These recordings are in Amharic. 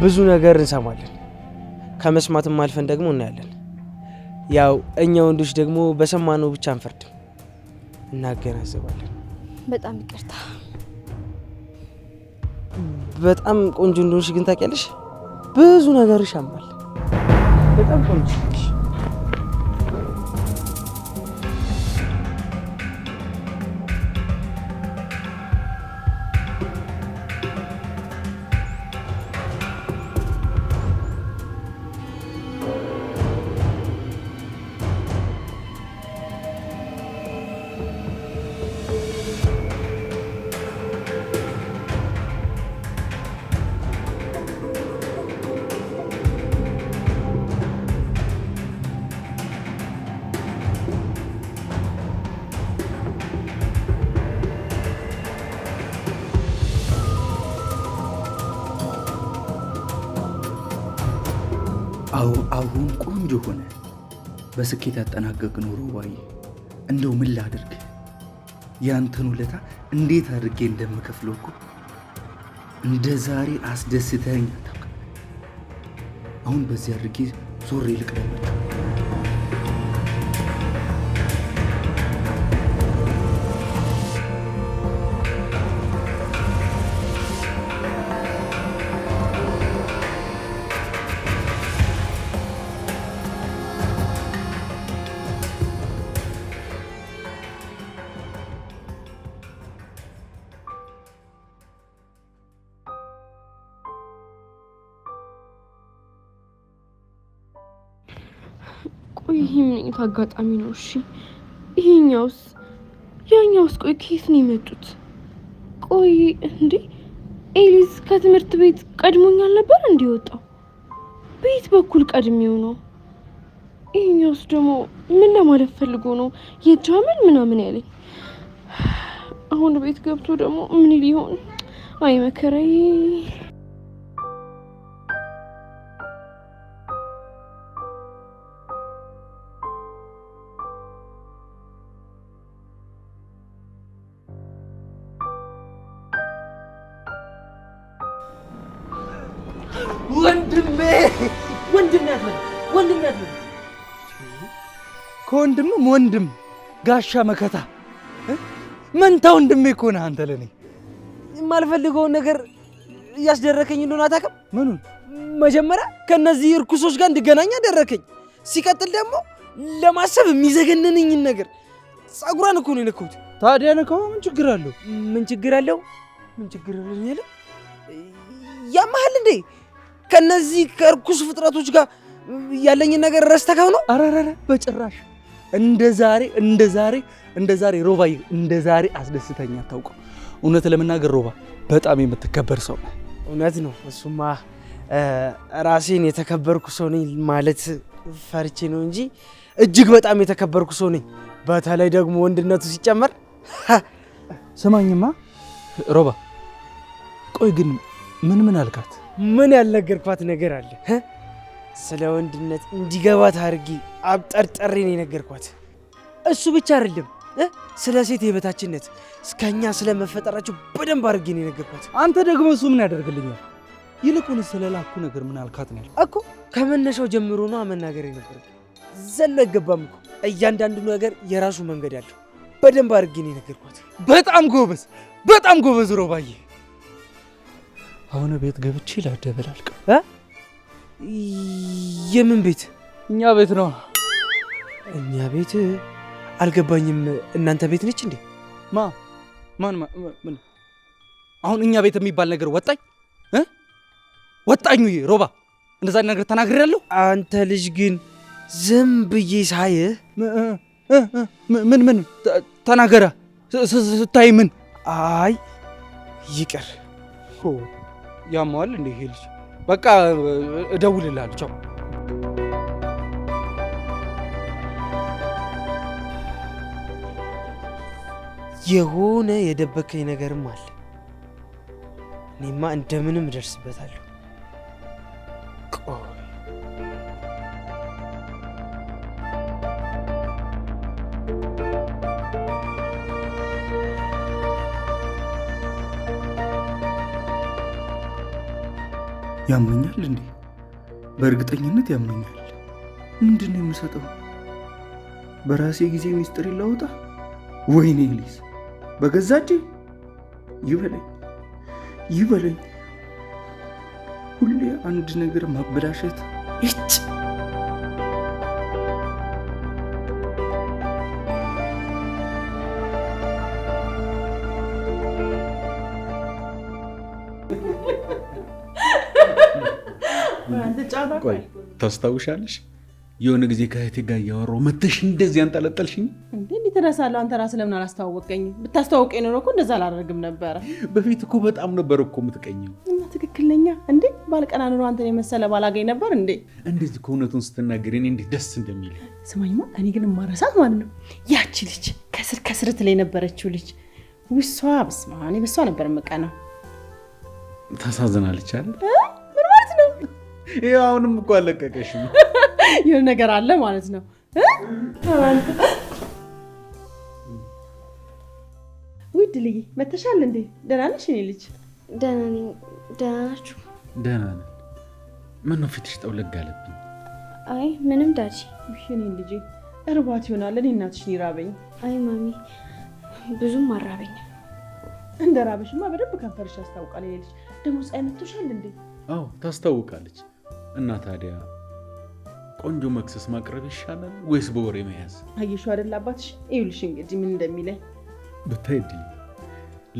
ብዙ ነገር እንሰማለን። ከመስማትም አልፈን ደግሞ እናያለን። ያው እኛ ወንዶች ደግሞ በሰማነው ብቻ አንፈርድም፣ እናገናዘባለን። በጣም ይቅርታ። በጣም ቆንጆ እንደሆንሽ ግን ታውቂያለሽ? ብዙ ነገርሽ ያምራል። በጣም ቆንጆ ነሽ። አሁን ቆንጆ ሆነ። በስኬት ያጠናቀቅ ኖሮ ባይ እንደው ምን ላድርግ? ያንተን ውለታ እንዴት አድርጌ እንደምከፍለው እኮ እንደ ዛሬ አስደስተኸኝ አታውቅም። አሁን በዚህ አድርጌ ዞሬ ልቅደማቸው። ቆይ ይሄ ምን አይነት አጋጣሚ ነው? እሺ ይሄኛውስ ያኛውስ? ቆይ ከየት ነው የመጡት? ቆይ እንዴ ኤሊስ ከትምህርት ቤት ቀድሞኛል ነበር እንዲወጣው? ቤት በኩል ቀድሜው ነው? ይሄኛውስ ደግሞ ምን ለማለት ፈልጎ ነው የጃመል ምናምን ያለኝ? አሁን ቤት ገብቶ ደግሞ ምን ሊሆን? አይ መከራዬ። ወንድም ከወንድምም ወንድም ጋሻ መከታ መንታ ወንድሜ እኮ ነህ አንተ ለኔ። የማልፈልገውን ነገር እያስደረከኝ እንደሆነ አታውቅም? ምኑን? መጀመሪያ ከነዚህ እርኩሶች ጋር እንድገናኝ አደረከኝ። ሲቀጥል ደግሞ ለማሰብ የሚዘገነነኝን ነገር ጸጉሯን እኮ ነው የነካሁት። ታዲያ ነካው ምን ችግር አለው? ምን ችግር አለው? ምን ችግር አለው ያለ ያማህል እንዴ? ከነዚህ ከእርኩስ ፍጥረቶች ጋር ያለኝን ነገር ረስተከው ነው? አራራራ በጭራሽ። እንደ ዛሬ ሮባዬ እንደ ዛሬ አስደስተኛ አታውቅም። እውነት ለመናገር ሮባ በጣም የምትከበር ሰው ነህ። እውነት ነው። እሱማ ራሴን የተከበርኩ ሰው ነኝ ማለት ፈርቼ ነው እንጂ እጅግ በጣም የተከበርኩ ሰው ነኝ። በተለይ ደግሞ ወንድነቱ ሲጨመር። ስማኝማ ሮባ፣ ቆይ ግን ምን አልካት? ምን ያልነገርኳት ነገር አለ? ስለ ወንድነት እንዲገባት አድርጌ አብጠርጠሬ ነው የነገርኳት። እሱ ብቻ አይደለም ስለ ሴት የበታችነት እስከኛ ስለ መፈጠራቸው በደንብ አድርጌ ነው የነገርኳት። አንተ ደግሞ እሱ ምን ያደርግልኛል? ይልቁን ስለላኩ ነገር ምን አልካት ነው ያልኩት እኮ። ከመነሻው ጀምሮ ነው መናገር የነበረው። ዘሎ አይገባም እኮ። እያንዳንዱ ነገር የራሱ መንገድ አለው። በደንብ አድርጌ ነው የነገርኳት። በጣም ጎበዝ ሮባዬ። አሁን ቤት ገብቼ ላደበላልቅ። የምን ቤት? እኛ ቤት ነው። እኛ ቤት? አልገባኝም። እናንተ ቤት ነች እንዴ? ማን? አሁን እኛ ቤት የሚባል ነገር ወጣኝ ሮባ፣ እንደዛ ነገር ተናግሬያለሁ። አንተ ልጅ ግን ዝም ብዬ ሳይህ ምን ተናገረ ስታይ? ምን? አይ ይቅር። ያማዋል እንዴ ይሄ ልጅ? በቃ እደውልልሃለሁ። ቻው። የሆነ የደበከኝ ነገርም አለ። እኔማ እንደምንም እደርስበታለሁ። ቆይ ያመኛል እንዴ? በእርግጠኝነት ያመኛል። ምንድን ነው የምሰጠው? በራሴ ጊዜ ሚስጥር ይላወጣ? ወይኔ ኤሊስ በገዛ እጄ ይበለኝ። ሁሌ አንድ ነገር ማበላሸት ይች ቆይ ታስታውሻለሽ? የሆነ ጊዜ ከእህቴ ጋር እያወራሁ መተሽ እንደዚህ አንጠለጠልሽኝ። እንዴት እረሳለሁ? አንተ ራስህ ለምን አላስተዋወቀኝ? ብታስተዋውቀኝ ኖሮ እኮ እንደዛ አላደርግም ነበረ። በፊት እኮ በጣም ነበር እኮ የምትቀኘው። እና ትክክለኛ እንዴ ባልቀና ኑሮ አንተን የመሰለ ባላገኝ ነበር እንዴ። እንደዚህ ከእውነቱን ስትናገር እኔ እንዴት ደስ እንደሚል። ስማኝማ፣ እኔ ግን ማረሳት ማለት ነው ያቺ ልጅ ከስር ትለኝ የነበረችው ልጅ ውሷ በስመ አብ፣ እኔ በሷ ነበር የምቀናው። ታሳዝናለች አይደል? ምን ማለት ነው? ይሄ አሁንም እኮ አለቀቀሽም። የሆነ ነገር አለ ማለት ነው። ውይ ድልዬ መተሻል እንዴ? ደህና ነሽ? እኔ ልጅ ደህና ነኝ። ደህና ናችሁ? ደህና ነን። ምነው ፊትሽ ጠውለግ አለብኝ? አይ ምንም ዳዲ። እኔ ልጄ እርቧት ይሆናል። እኔ እናትሽን ይራበኝ። አይ ማሚ ብዙም አራበኝም። እንደ ራበሽማ በደንብ ከንፈርሽ ያስታውቃል። እኔ ልጅ ደግሞ ፀሐይ መጥቶሻል እንዴ? አዎ ታስታውቃለች። እና ታዲያ ቆንጆ መክሰስ ማቅረብ ይሻላል ወይስ በወሬ መያዝ? አየሽው አይደል አባትሽ? ይኸውልሽ እንግዲህ ምን እንደሚለኝ ብታይ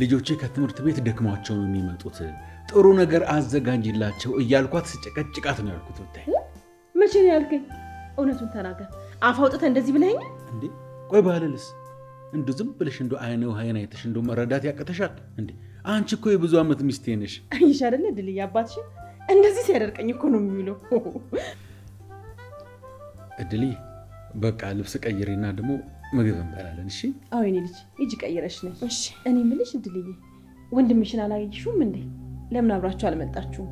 ልጆቼ ከትምህርት ቤት ደክሟቸው ነው የሚመጡት፣ ጥሩ ነገር አዘጋጅላቸው እያልኳት ስጨቀጭቃት ነው ያልኩት። ብታይ መቼ ነው ያልከኝ? እውነቱን ተናገር። አፍ አውጥተህ እንደዚህ ብለኸኝ እንዴ? ቆይ ባልልስ እንዶ ዝም ብለሽ እንዶ አይነ ውሃይን አይተሽ እንዶ መረዳት ያቀተሻል እንዴ? አንቺ እኮ የብዙ ዓመት ሚስቴ ነሽ። አይሽ አይደለ ድልዬ አባትሽ እንደዚህ ሲያደርቀኝ እኮ ነው የሚውለው። እድልዬ በቃ ልብስ ቀይሬና ደግሞ ምግብ እንበላለን። እሺ? አዎ የኔ ልጅ ሂጂ ቀይረሽ ነይ። እሺ። እኔ የምልሽ እድልዬ ወንድምሽን አላየሽውም እንዴ? ለምን አብራችሁ አልመጣችሁም?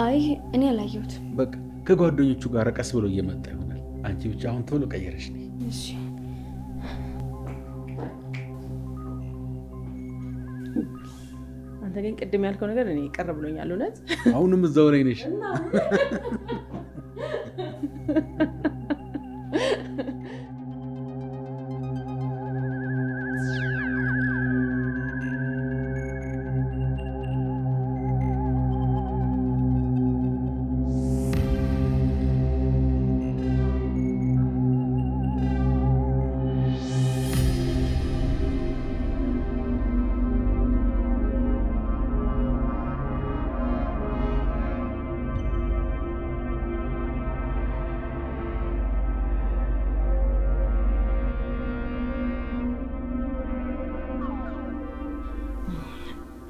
አይ እኔ አላየሁትም። በቃ ከጓደኞቹ ጋር ቀስ ብሎ እየመጣ ይሆናል። አንቺ ብቻ አሁን ቶሎ ቀይረሽ ነይ። እሺ። አንተ ግን ቅድም ያልከው ነገር እኔ ቀር ብሎኛል። እውነት አሁንም እዛው ላይ ነሽ።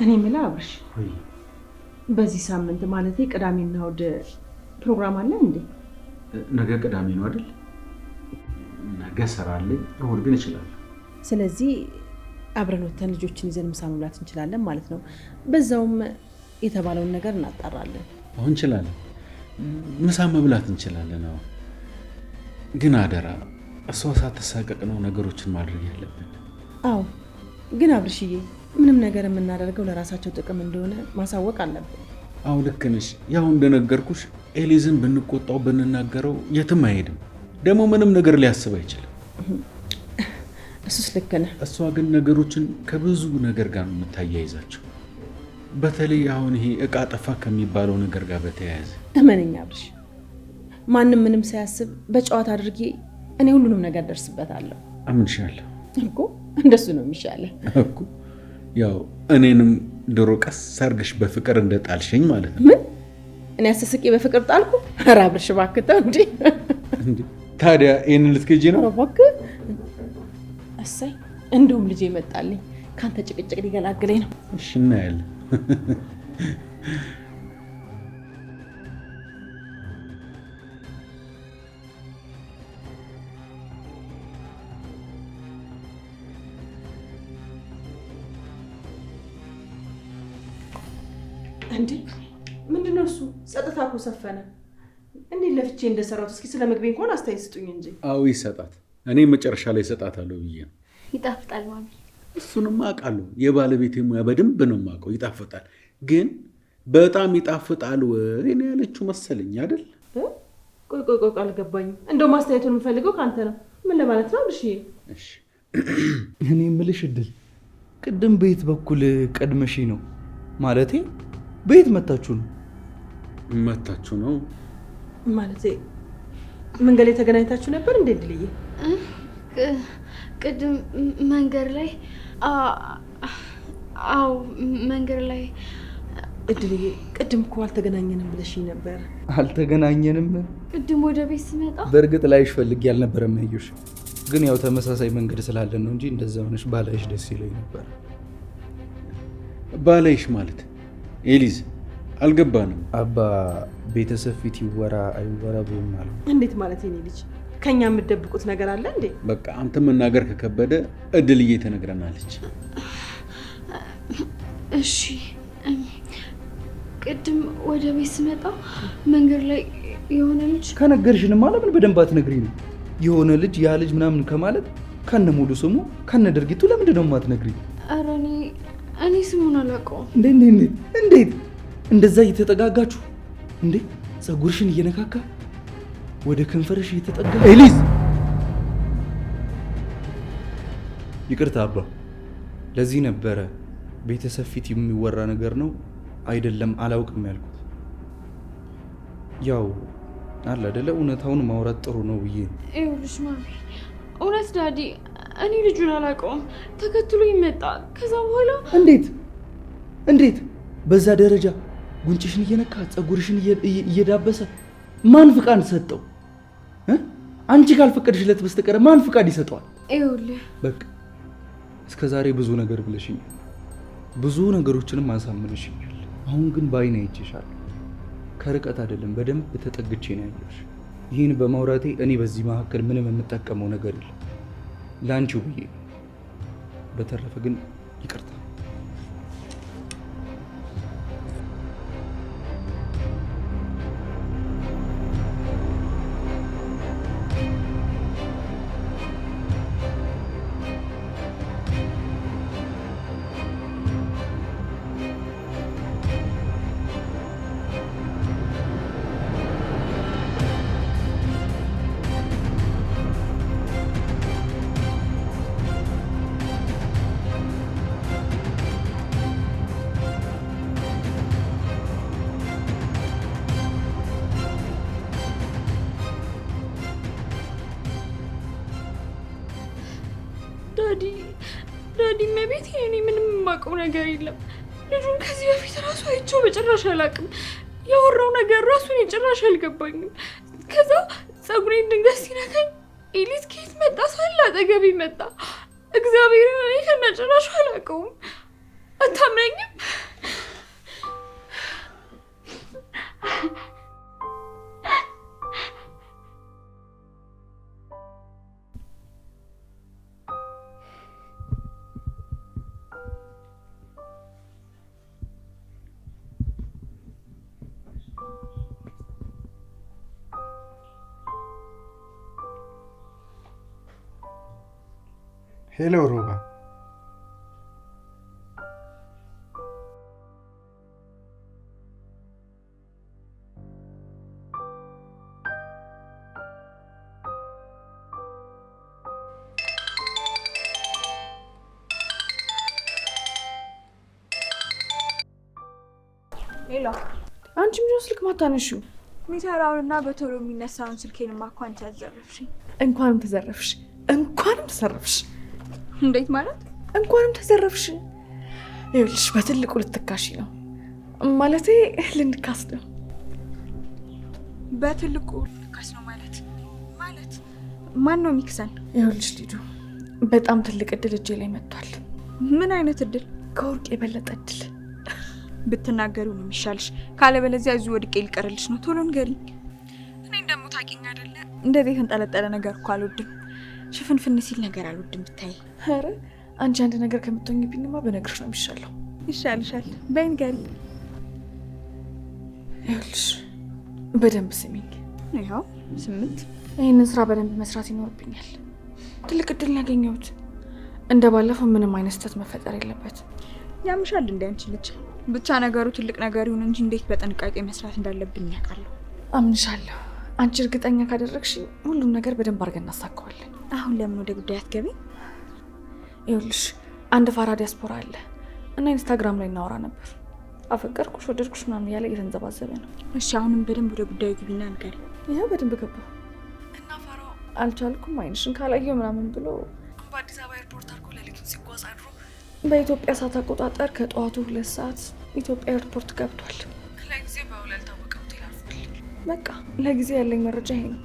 እኔ የምልህ አብርሽ፣ በዚህ ሳምንት ማለቴ ቅዳሜና እሑድ ፕሮግራም አለ እንዴ? ነገ ቅዳሜ ነው አይደል? ነገ ስራ አለኝ፣ እሑድ ግን እችላለሁ። ስለዚህ አብረን ወተን ልጆችን ይዘን ምሳ መብላት እንችላለን ማለት ነው። በዛውም የተባለውን ነገር እናጣራለን። አሁን እንችላለን፣ ምሳ መብላት እንችላለን። አዎ፣ ግን አደራ እሷ ሳትሳቀቅ ነው ነገሮችን ማድረግ ያለብን። አዎ፣ ግን አብርሽዬ ምንም ነገር የምናደርገው ለራሳቸው ጥቅም እንደሆነ ማሳወቅ አለብን። አዎ ልክ ነሽ። ያው እንደነገርኩሽ ኤሊዝን ብንቆጣው ብንናገረው የትም አይሄድም። ደግሞ ምንም ነገር ሊያስብ አይችልም። እሱስ ልክ ነህ። እሷ ግን ነገሮችን ከብዙ ነገር ጋር ነው የምታያይዛቸው። በተለይ አሁን ይሄ እቃ ጠፋ ከሚባለው ነገር ጋር በተያያዘ እመነኛ አብርሽ፣ ማንም ምንም ሳያስብ በጨዋታ አድርጌ እኔ ሁሉንም ነገር ደርስበታለሁ። አምንሻለሁ እኮ እንደሱ ነው የሚሻለው እኮ። ያው እኔንም ድሮ ቀስ አድርገሽ በፍቅር እንደጣልሽኝ ማለት ነው። ምን? እኔ አሰስቄ በፍቅር ጣልኩ? ኧረ አብርሽ እባክህ ተው እንጂ። ታዲያ ይሄንን ልትገጂ ነው? ኧረ እባክህ። እሰይ እንደውም ልጄ መጣልኝ። ካንተ ጭቅጭቅ ሊገላግለኝ ነው። እሺ እናያለን። እንዴ ምንድነው እሱ? ጸጥታ እኮ ሰፈነ። እንዴት ለፍቼ እንደሰራሁት እስኪ ስለ ምግቤ እንኳን አስተያየት ስጡኝ እንጂ። አዎ ይሰጣት። እኔ መጨረሻ ላይ እሰጣታለሁ ብዬ ነው። ይጣፍጣል ማሚ። እሱንም አውቃለሁ። የባለቤቴ ሙያ በደንብ ነው የማውቀው። ይጣፍጣል። ግን በጣም ይጣፍጣል ወይ ነው ያለችው መሰለኝ አይደል? ቆይ አልገባኝም። እንደው ማስተያየቱን የምፈልገው ካንተ ነው። ምን ለማለት ነው? እሺ እኔ የምልሽ እድል ቅድም ቤት በኩል ቀድመሽ ነው ማለቴ ቤት መታችሁ ነው ማለቴ መንገድ ላይ ተገናኝታችሁ ነበር እንዴ? እድልዬ ቅድም መንገድ ላይ አዎ መንገድ ላይ እድልዬ ቅድም እኮ አልተገናኘንም ብለሽኝ ነበር። አልተገናኘንም? ቅድም ወደ ቤት ስመጣ በእርግጥ ላይሽ ፈልጌ አልነበረም ያየሁሽ፣ ግን ያው ተመሳሳይ መንገድ ስላለን ነው እንጂ እንደዛ ሆነሽ ባላይሽ ደስ ይለኝ ነበር። ባላይሽ ማለት ኤሊዝ አልገባንም። አባ ቤተሰብ ፊት ይወራ አይወራ ብሎም ማለት እንዴት ማለት? የኔ ልጅ ከኛ የምትደብቁት ነገር አለ እንዴ? በቃ አንተ መናገር ከከበደ እድልዬ ተነግረናለች። እሺ ቅድም ወደ ቤት ስመጣ መንገድ ላይ የሆነ ልጅ ከነገርሽንማ ለምን በደንብ አትነግሪኝ? የሆነ ልጅ ያ ልጅ ምናምን ከማለት ከነ ሙሉ ስሙ ከነ ድርጊቱ ለምንድን ነው የማትነግሪኝ? ኧረ እኔ ስሙን አላውቀውም። እንዴት እንደዛ እየተጠጋጋችሁ እንዴ? ፀጉርሽን እየነካካ ወደ ከንፈርሽ እየተጠጋ ኤሊዝ! ይቅርታ አባ፣ ለዚህ ነበረ ቤተሰብ ፊት የሚወራ ነገር ነው አይደለም አላውቅም ያልኩት። ያው አለ አይደለ እውነታውን ማውራት ጥሩ ነው ብዬ ነው። ይኸውልሽ ማሚ፣ እውነት ዳዲ እኔ ልጁን አላውቀውም። ተከትሎ ይመጣ። ከዛ በኋላ እንዴት በዛ ደረጃ ጉንጭሽን እየነካ ፀጉርሽን እየዳበሰ ማን ፍቃድ ሰጠው? አንቺ ካልፈቀድሽለት በስተቀር ማን ፍቃድ ይሰጠዋል? ይኸውልህ በቃ እስከ ዛሬ ብዙ ነገር ብለሽኛል፣ ብዙ ነገሮችንም አሳምነሽኛል። አሁን ግን በአይኔ አይቼሻለሁ። ከርቀት አይደለም በደንብ ተጠግቼ ነው ያየሁሽ። ይህን በማውራቴ እኔ በዚህ መካከል ምንም የምጠቀመው ነገር የለም፣ ለአንቺው ብዬ ነው። በተረፈ ግን ይቅርታ። ዳዲ መቤት እኔ ምንም የማውቀው ነገር የለም። ልጁን ከዚህ በፊት ራሱ አይቼው በጭራሽ አላውቅም። ያወራው ነገር ራሱን ጭራሽ አልገባኝም። ከዛ ፀጉሬን ድንገት ሲነካኝ ኤሊዝ ከየት መጣ ሳለ አጠገቤ መጣ። እግዚአብሔርን እኔ ከነጭራሹ አላውቀውም። አታምነኝም? ሄሎ ሮባ፣ ሄሎ። አንቺ ምንድን ነው ስልክ ማታነሺው? የሚሰራውንና በቶሎ የሚነሳውን ስልኬንማ እኮ አንቺ አዘረፍሽኝ። እንኳንም ተዘረፍሽ። እንዴት ማለት? እንኳንም ተዘረፍሽ። ይኸውልሽ በትልቁ ልትካሽ ነው ማለቴ፣ ልንካስ ነው። በትልቁ ልንካስ ነው ማለት ማን ነው የሚክሰን? ይኸውልሽ ሊዱ፣ በጣም ትልቅ እድል እጄ ላይ መጥቷል። ምን አይነት እድል? ከወርቅ የበለጠ እድል። ብትናገሪው ነው የሚሻልሽ፣ ካለበለዚያ እዚሁ ወድቄ ሊቀርልሽ ነው። ቶሎ ንገሪኝ። እኔን ደግሞ ታውቂኝ አይደለ? እንደዚህ የተንጠለጠለ ነገር እኮ አልወድም። ሽፍንፍን ሲል ነገር አልወድም። ብታይ። ኧረ አንቺ አንድ ነገር ከምትሆኝብኝማ በነግርሽ ነው የሚሻለው። ይሻልሻል። በይ ንገሪኝ። ይኸውልሽ በደንብ ስሚኝ። ይኸው 8 ይህንን ስራ በደንብ መስራት ይኖርብኛል። ትልቅ እድል ነው ያገኘሁት። እንደ ባለፈው ምንም አይነት ስህተት መፈጠር የለበት። ያምሻል እንደ አንቺ ልጅ ብቻ ነገሩ ትልቅ ነገር ይሁን እንጂ እንዴት በጥንቃቄ መስራት እንዳለብን ያውቃለሁ። አምንሻለሁ። አንቺ እርግጠኛ ካደረግሽ ሁሉም ነገር በደንብ አድርገን እናሳካዋለን። አሁን ለምን ወደ ጉዳይ አትገቢ? ይኸውልሽ አንድ ፋራ ዲያስፖራ አለ እና ኢንስታግራም ላይ እናወራ ነበር። አፈቀርኩሽ ወደድኩሽ ምናምን እያለ እየተንዘባዘበ ነው። እሺ አሁንም በደንብ ወደ ጉዳዩ ግቢና ንገሪ። ይኸው በደንብ ገባ እና ፋራው አልቻልኩም አይንሽን ካላየው ምናምን ብሎ በአዲስ አበባ ኤርፖርት አድርጎ ሌሊቱን ሲጓዝ አድሮ በኢትዮጵያ ሰዓት አቆጣጠር ከጠዋቱ 2 ሰዓት ኢትዮጵያ ኤርፖርት ገብቷል። ለጊዜው በውል ያልታወቀ ሆቴል አርፏል። በቃ ለጊዜው ያለኝ መረጃ ይሄ ነው።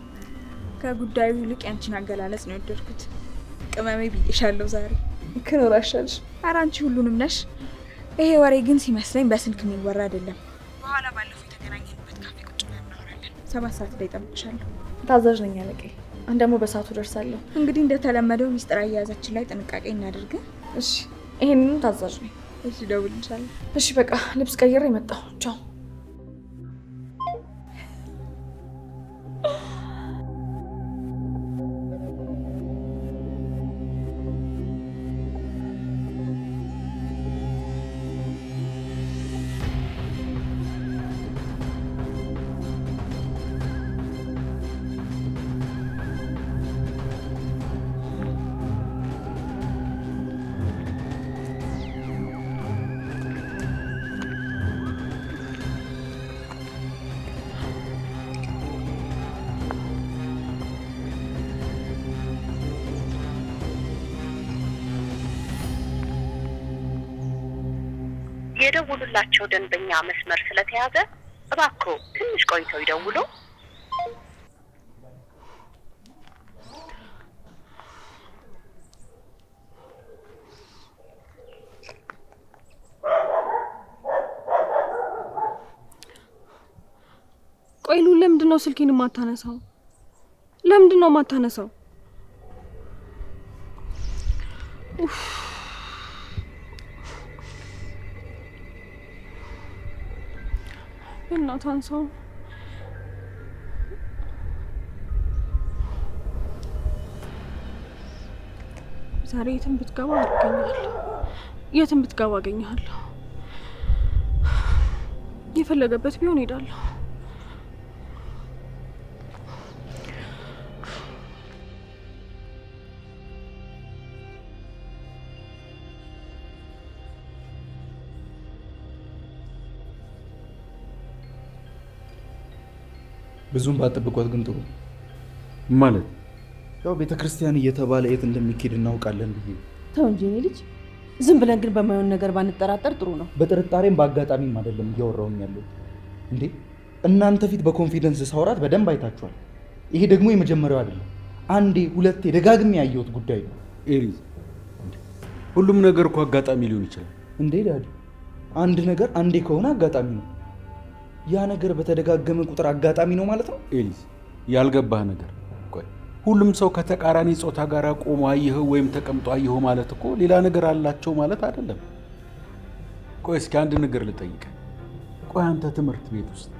ከጉዳዩ ይልቅ ያንቺን አገላለጽ ነው የወደድኩት። ቅመሜ ብዬሻለሁ ዛሬ። ክኖር አሻልሽ። ኧረ አንቺ ሁሉንም ነሽ። ይሄ ወሬ ግን ሲመስለኝ በስልክ የሚወራ አይደለም። በኋላ ባለፈው የተገናኘንበት ካፌ ቁጭ ብለን እናወራለን። 7 ሰዓት ላይ እጠብቅሻለሁ። ታዛዥ ነኝ አለቄ። አንድ ደግሞ በሰዓቱ ደርሳለሁ። እንግዲህ እንደተለመደው ሚስጥር አያያዛችን ላይ ጥንቃቄ እናድርግ። እሺ ይሄንን ታዛዥ ነኝ። እሺ እደውልልሻለሁ። እሺ በቃ ልብስ ቀይሬ መጣሁ። ቻው። የደውሉላቸው ደንበኛ መስመር ስለተያዘ እባክዎ ትንሽ ቆይተው ይደውሉ። ቆይ ሉ ለምንድን ነው ስልኬን የማታነሳው? ለምንድን ነው የማታነሳው? እናታን ሰው ዛሬ የትም ብትገባ አገኛለሁ። የትም ብትገባ አገኛለሁ። የፈለገበት ቢሆን ሄዳለሁ። ብዙም ባጠብቋት ግን ጥሩ ማለት ያው ቤተክርስቲያን እየተባለ የት እንደሚኬድ እናውቃለን ብዬ። ተው እንጂ እኔ ልጅ ዝም ብለን ግን በማይሆን ነገር ባንጠራጠር ጥሩ ነው። በጥርጣሬም በአጋጣሚም አይደለም እያወራሁኝ ያለው እንዴ። እናንተ ፊት በኮንፊደንስ ሳውራት በደንብ አይታችኋል። ይሄ ደግሞ የመጀመሪያው አይደለም። አንዴ ሁለቴ ደጋግሜ ያየሁት ጉዳይ ነው። ኤሪዝ ሁሉም ነገር እኮ አጋጣሚ ሊሆን ይችላል እንዴ ዳዲ። አንድ ነገር አንዴ ከሆነ አጋጣሚ ነው። ያ ነገር በተደጋገመ ቁጥር አጋጣሚ ነው ማለት ነው። ኤሊዝ ያልገባህ ነገር ቆይ፣ ሁሉም ሰው ከተቃራኒ ጾታ ጋር ቆሞ አየኸው ወይም ተቀምጦ አየኸው ማለት እኮ ሌላ ነገር አላቸው ማለት አይደለም። ቆይ እስኪ አንድ ነገር ልጠይቅህ። ቆይ አንተ ትምህርት ቤት ውስጥ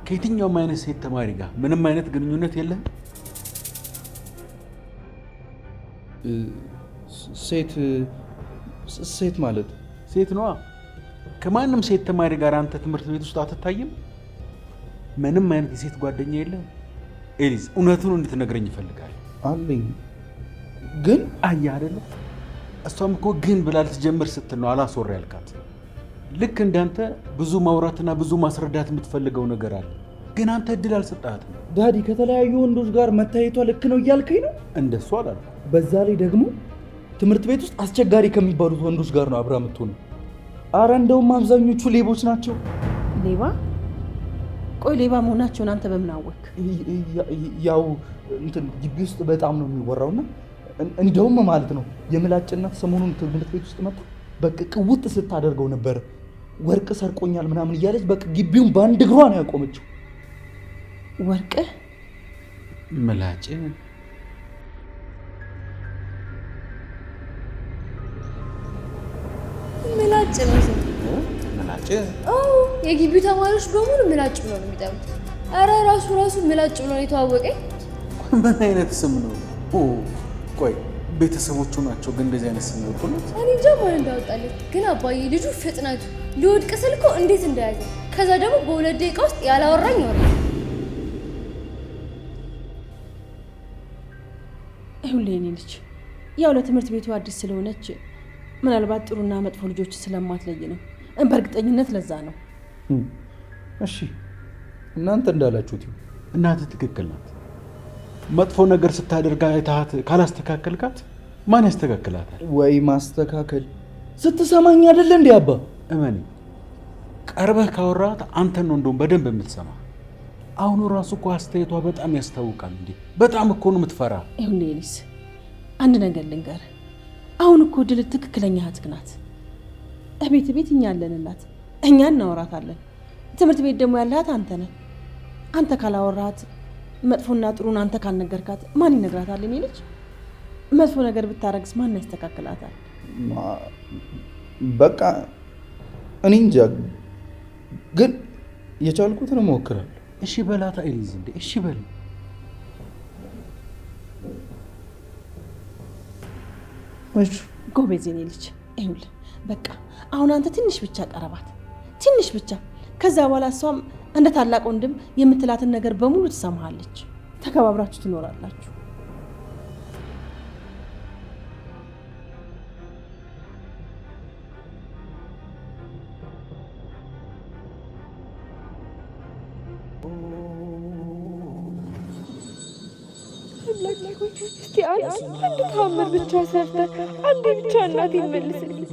ከየትኛውም አይነት ሴት ተማሪ ጋር ምንም አይነት ግንኙነት የለህም? ሴት ማለት ሴት ነዋ። ከማንም ሴት ተማሪ ጋር አንተ ትምህርት ቤት ውስጥ አትታይም? ምንም አይነት የሴት ጓደኛ የለም? ኤሊዝ እውነቱን እንድትነግረኝ ይፈልጋል። አለኝ ግን አየህ አይደለ? እሷም እኮ ግን ብላ ልትጀምር ስትል ነው አላስወራ ያልካት። ልክ እንዳንተ ብዙ ማውራትና ብዙ ማስረዳት የምትፈልገው ነገር አለ፣ ግን አንተ እድል አልሰጣትም። ዳዲ ከተለያዩ ወንዶች ጋር መታየቷ ልክ ነው እያልከኝ ነው? እንደሱ አላልኩ። በዛ ላይ ደግሞ ትምህርት ቤት ውስጥ አስቸጋሪ ከሚባሉት ወንዶች ጋር ነው አብራ የምትሆነው። አረ እንደውም አብዛኞቹ ሌቦች ናቸው። ሌባ? ቆይ ሌባ መሆናቸውን አንተ በምን አወቅ? ያው እንትን ግቢ ውስጥ በጣም ነው የሚወራውና እንደውም ማለት ነው የምላጭናት ሰሞኑን ትምህርት ቤት ውስጥ መጣ በቃ ቅውጥ ስታደርገው ነበር። ወርቅ ሰርቆኛል ምናምን እያለች በቃ ግቢውን በአንድ እግሯ ነው ያቆመችው። ወርቅ? ምላጭ? ምላጭ ነው ምላጭ? የግቢው ተማሪዎች በሙሉ ምላጭ ብሎ ነው የሚጠሩት። አረ ራሱ ምላጭ ብሎ ነው የተዋወቀኝ። ምን አይነት ስም ነው? ቆይ ቤተሰቦቹ ናቸው ግን እንደዚህ አይነት ስም ያወጡለት? እኔ እንጃ ማን እንዳወጣለት። ግን አባዬ ልጁ ፍጥነቱ ሊወድቅ ስልኮ እንዴት እንደያዘ ከዛ ደግሞ በሁለት ደቂቃ ውስጥ ያላወራኝ ወሬ። ይኸውልህ የኔ ልጅ ያው ለትምህርት ቤቱ አዲስ ስለሆነች ምናልባት ጥሩና መጥፎ ልጆች ስለማትለይ ነው። በእርግጠኝነት ለዛ ነው። እሺ እናንተ እንዳላችሁት ይሁን። እናትህ ትክክል ናት። መጥፎ ነገር ስታደርግ አይተሃት ካላስተካከልካት ማን ያስተካክላታል? ወይ ማስተካከል ስትሰማኝ አይደለ እንዴ አባ? እመኔ ቀርበህ ካወራት አንተን ነው እንደውም በደንብ የምትሰማ። አሁኑ ራሱ እኮ አስተያየቷ በጣም ያስታውቃል። እንዴ በጣም እኮ ነው የምትፈራ። ይሁን ኤሊስ፣ አንድ ነገር ልንገር። አሁን እኮ ድል ትክክለኛ እህትህ ናት። ቤት እኛ አለንላት፣ እኛ እናወራታለን። ትምህርት ቤት ደግሞ ያለሃት አንተ ነህ። አንተ ካላወራሃት መጥፎና ጥሩን አንተ ካልነገርካት ማን ይነግራታል? እኔ ልጅ መጥፎ ነገር ብታረግስ ማን ያስተካክላታል? በቃ እኔ እንጃ፣ ግን የቻልኩትን እሞክራለሁ። እሺ በላታ ኤሊዝ፣ እንዴ እሺ በል። ጎበዝ የኔ ልጅ። ይኸውልህ በቃ አሁን አንተ ትንሽ ብቻ ቀረባት፣ ትንሽ ብቻ። ከዛ በኋላ እሷም እንደ ታላቅ ወንድም የምትላትን ነገር በሙሉ ትሰማሃለች። ተከባብራችሁ ትኖራላችሁ። እስቲ አንድ ታምር ብቻ ሰርተህ አንዴ ብቻ እናቴ መልስልኝ።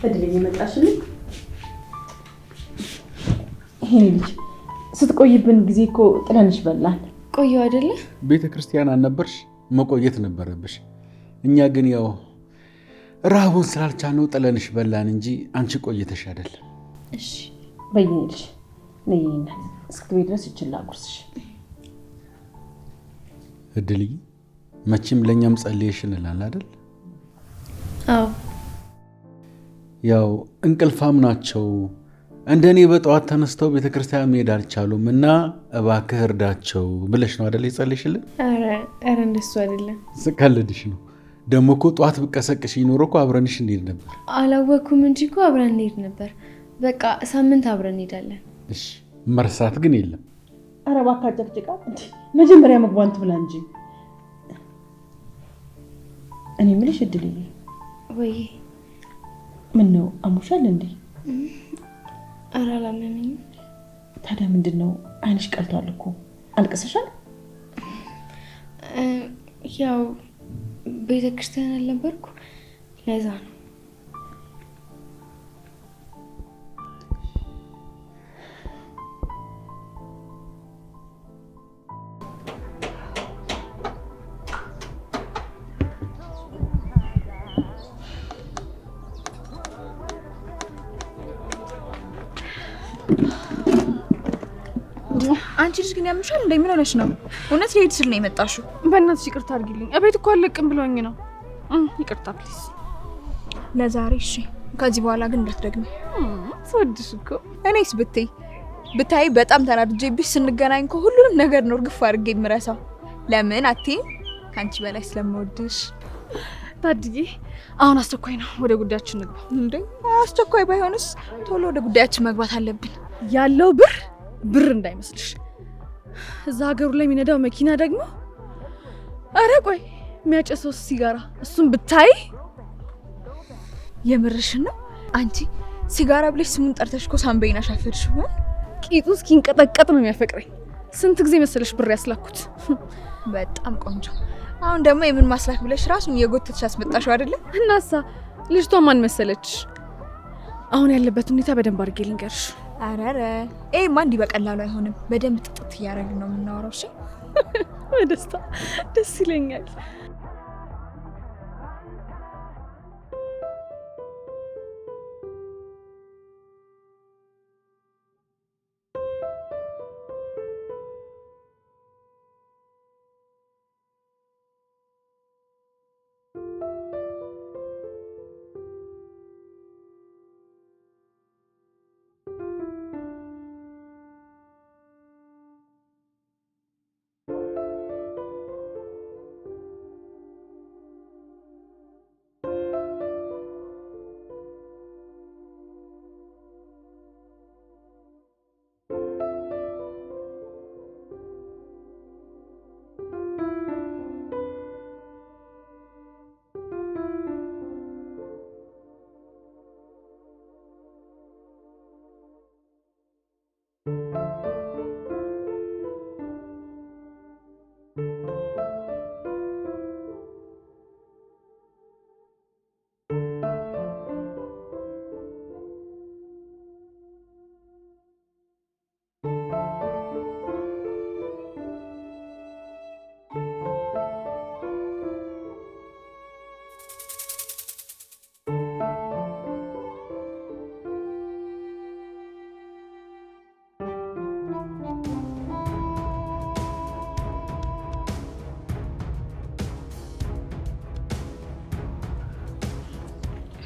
እድለኛ መጣሽ ነው። ይሄ ልጅ ስትቆይብን ጊዜ እኮ ጥለንሽ በላን። ቆየው አይደለ? ቤተ ክርስቲያን አልነበርሽ? መቆየት ነበረብሽ። እኛ ግን ያው ረሃቡን ስላልቻልነው ጥለንሽ በላን እንጂ አንቺ ቆይተሽ አይደለም። እሺ በይኔ ልጅ ነይና እስክትቤ ድረስ ይችላ ቁርስሽ። እድልዬ መቼም ለእኛም ጸልየሽ እንላለን አይደል? አዎ። ያው እንቅልፋም ናቸው እንደኔ በጠዋት ተነስተው ቤተክርስቲያን መሄድ አልቻሉም እና እባክህ እርዳቸው ብለሽ ነው አይደል የጸለይሽልን? ኧረ እንደሱ አይደለም። ስቀልድሽ ነው። ደግሞ እኮ ጠዋት ብቀሰቅሽ ይኖር እኮ አብረንሽ እንሄድ ነበር። አላወኩም እንጂ እኮ አብረን እንሄድ ነበር። በቃ ሳምንት አብረን እንሄዳለን። እሺ መርሳት ግን የለም። ኧረ እባክህ አጨቅጭቃ እንዴ! መጀመሪያ ምግቧን ትብላ እንጂ። እኔ የምልሽ እድልዬ፣ ወይ ምን ነው አሞሻል እንዴ? ኧረ አላመመኝም። ታዲያ ምንድን ነው? አይንሽ ቀልቷል እኮ አልቅሰሻል? ያው ቤተክርስቲያን አልነበርኩ ለዛ ነው። አንቺ ልጅ ግን ያምሻል እንዴ? ምን ሆነሽ ነው? እውነት ልሄድ ስል ነው የመጣሽው? በእናትሽ ይቅርታ አድርጊልኝ። እቤት እኮ አልለቅም ብሎኝ ነው። ይቅርታ ፕሊዝ። ለዛሬ እሺ። ከዚህ በኋላ ግን እንዳትደግሚ። ስወድሽ እኮ እኔስ ብታይ በጣም ተናድጄብሽ ስንገናኝ እኮ ሁሉንም ነገር ነው እርግፍ አድርጌ የምረሳው። ለምን አትይም? ከአንቺ በላይ ስለምወድሽ። ታድዬ አሁን አስቸኳይ ነው፣ ወደ ጉዳያችን እንግባ። እንዴ አስቸኳይ ባይሆንስ ቶሎ ወደ ጉዳያችን መግባት አለብን። ያለው ብር እንዳይመስልሽ፣ እዛ ሀገሩ ላይ የሚነዳው መኪና ደግሞ አረ ቆይ የሚያጨሰው ሲጋራ፣ እሱም ብታይ። የምርሽን ነው? አንቺ ሲጋራ ብለሽ ስሙን ጠርተሽ እኮ ሳምበይና ሻፈርሽ። ቂጡ እስኪንቀጠቀጥ ነው የሚያፈቅረኝ። ስንት ጊዜ መሰለሽ ብር ያስላኩት። በጣም ቆንጆ። አሁን ደግሞ የምን ማስላክ ብለሽ ራሱን የጎተትሽ አስመጣሽው አይደለ? እናሳ ልጅቷ ማን መሰለች? አሁን ያለበት ሁኔታ በደንብ አድርጌ ልንገርሽ። አረረ ይሄማ እንዲህ በቀላሉ አይሆንም። በደንብ ጥጥት እያደረግን ነው የምናወራው። እሺ በደስታ ደስ ይለኛል።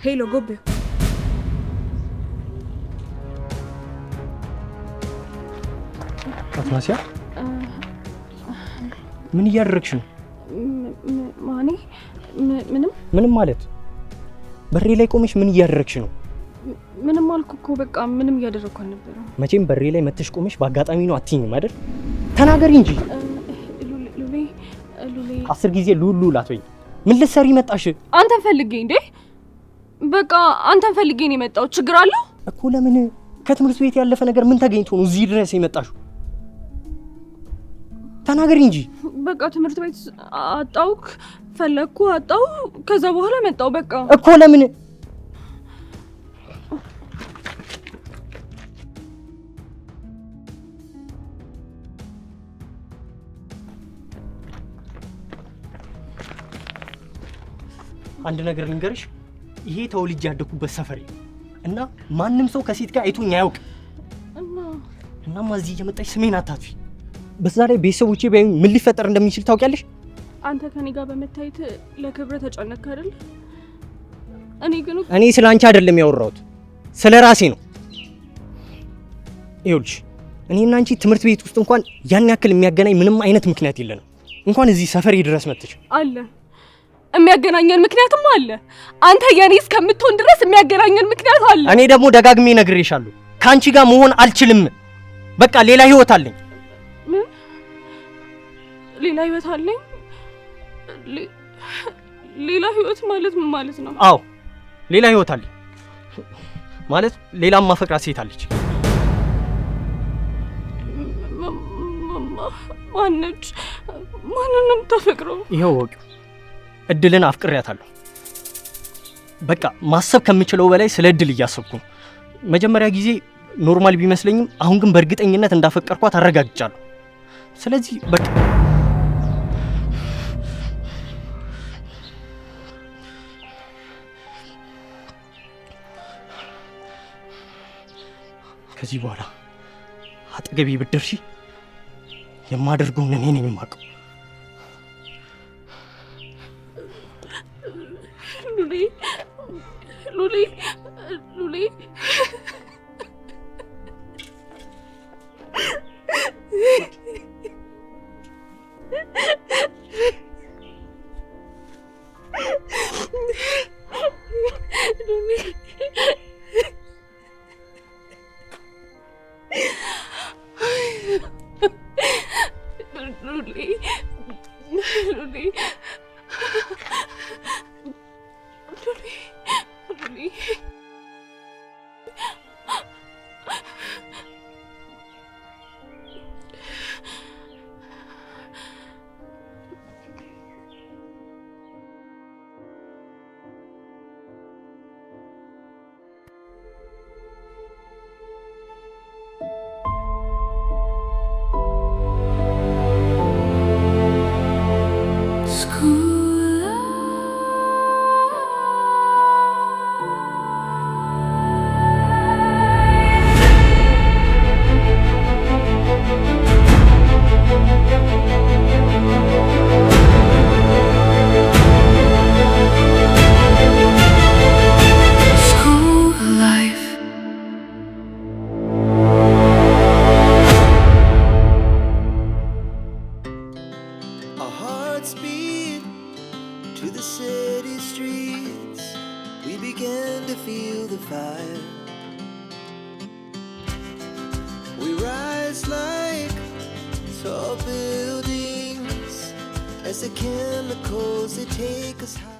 ሄሎ ጎቤ አትናሲያ ምን እያደረግሽ ነው? ማኔ ምንም ማለት በሬ ላይ ቆመሽ ምን እያደረግሽ ነው? ምንም አልኩ እኮ በቃ ምንም እያደረግኩ አልነበረም። መቼም በሬ ላይ መተሽ ቆመሽ በአጋጣሚ ነው አትይኝም አይደል? ተናገሪ እንጂ። ሉሌ 10 ጊዜ ሉሉ ላትወይ ምን ልትሰሪ መጣሽ? አንተን ፈልጌ እንዴ? በቃ አንተን ፈልጌ ነው የመጣው። ችግር አለው እኮ። ለምን ከትምህርት ቤት ያለፈ ነገር ምን ተገኝቶ ነው እዚህ ድረስ የመጣሽው? ተናገሪ እንጂ። በቃ ትምህርት ቤት አጣውክ፣ ፈለግኩ፣ አጣው፣ ከዛ በኋላ መጣው። በቃ እኮ ለምን? አንድ ነገር ልንገርሽ፣ ይሄ ተወልጄ ያደኩበት ሰፈር እና ማንም ሰው ከሴት ጋር አይቶኝ አያውቅ። እናማ እዚህ እየመጣሽ ስሜን አታጥፊ። በዛ ላይ ቤተሰቦቼ ቢያዩኝ ምን ሊፈጠር እንደሚችል ታውቂያለሽ? አንተ ከኔ ጋር በመታየት ለክብረ ተጨነቅክ አይደል? እኔ ስለ አንቺ አይደለም ያወራሁት፣ ስለ ራሴ ነው። ይኸውልሽ እኔና አንቺ ትምህርት ቤት ውስጥ እንኳን ያን ያክል የሚያገናኝ ምንም አይነት ምክንያት የለንም። እንኳን እዚህ ሰፈሬ ድረስ መጥተሽ አለ የሚያገናኘን ምክንያትም አለ። አንተ የኔ እስከምትሆን ድረስ የሚያገናኘን ምክንያት አለ። እኔ ደግሞ ደጋግሜ ነግሬሻለሁ፣ ካንቺ ጋር መሆን አልችልም። በቃ ሌላ ህይወት አለኝ። ምን ሌላ ህይወት አለኝ? ሌላ ህይወት ማለት ምን ማለት ነው? አዎ ሌላ ህይወት አለኝ ማለት ሌላም ማፈቅራት ሴት አለች። ማነች? ማንን ነው የምታፈቅረው? ይኸው ወቂው እድልን አፍቅሬያታለሁ። በቃ ማሰብ ከምችለው በላይ ስለ እድል እያሰብኩ ነው። መጀመሪያ ጊዜ ኖርማል ቢመስለኝም አሁን ግን በእርግጠኝነት እንዳፈቀርኳት አረጋግጫለሁ። ስለዚህ በቃ ከዚህ በኋላ አጠገቤ ብትደርሺ የማደርገውን እኔ ነኝ የማውቀው። ሉሌ Tall buildings as the chemicals they take us high.